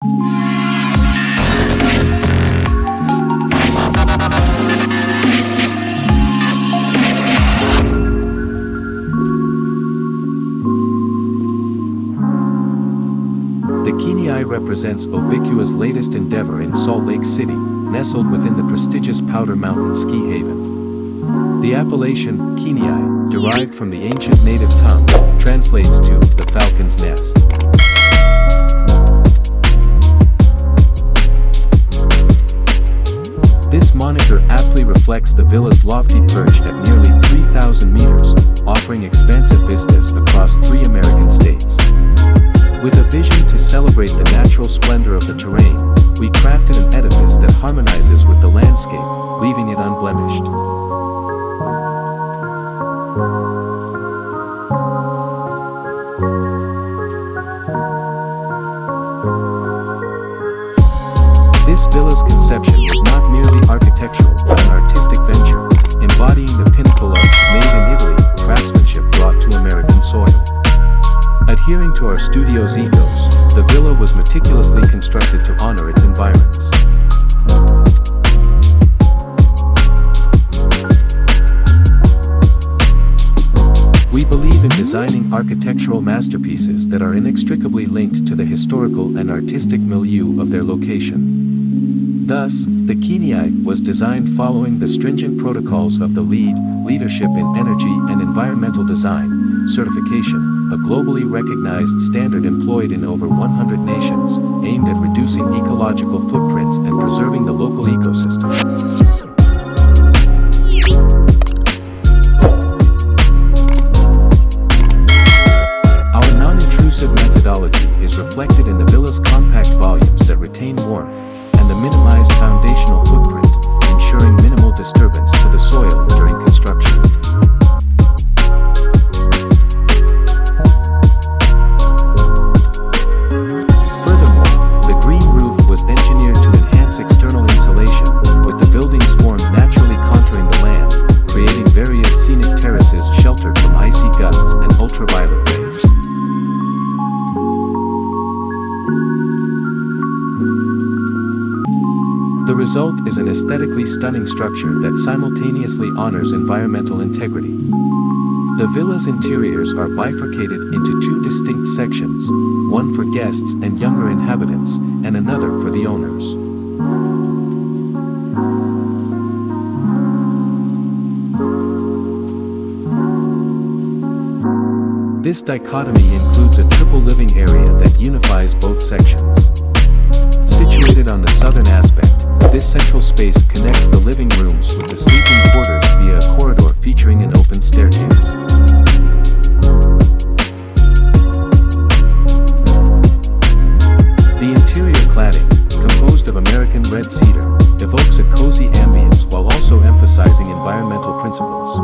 The Kinii represents Obicua's latest endeavor in Salt Lake City, nestled within the prestigious Powder Mountain ski haven. The appellation, Kinii, derived from the ancient native tongue, translates to the falcon's nest. This moniker aptly reflects the villa's lofty perch at nearly 3,000 meters, offering expansive vistas across 3 American states. With a vision to celebrate the natural splendor of the terrain, we crafted an edifice that harmonizes with the landscape, leaving it unblemished. This villa's conception was not merely architectural but an artistic venture, embodying the pinnacle of made in Italy craftsmanship brought to American soil. Adhering to our studio's ethos, the villa was meticulously constructed to honor its environs. We believe in designing architectural masterpieces that are inextricably linked to the historical and artistic milieu of their location. Thus, the Kinii was designed following the stringent protocols of the Leadership in Energy and Environmental Design certification, a globally recognized standard employed in over 100 nations, aimed at reducing ecological footprints and preserving the local ecosystem. Our non-intrusive methodology is reflected in the villa's compact volumes that retain warmth, and the minimized foundational footprint, ensuring minimal disturbance to the soil during construction. External insulation, with the building's form naturally contouring the land, creating various scenic terraces sheltered from icy gusts and ultraviolet rays. The result is an aesthetically stunning structure that simultaneously honors environmental integrity. The villa's interiors are bifurcated into 2 distinct sections, one for guests and younger inhabitants, and another for the owners. This dichotomy includes a triple living area that unifies both sections. Situated on the southern aspect, this central space connects the living rooms with the sleeping quarters via a corridor featuring an open staircase. The interior cladding, composed of American red cedar, evokes a cozy ambience while also emphasizing environmental principles.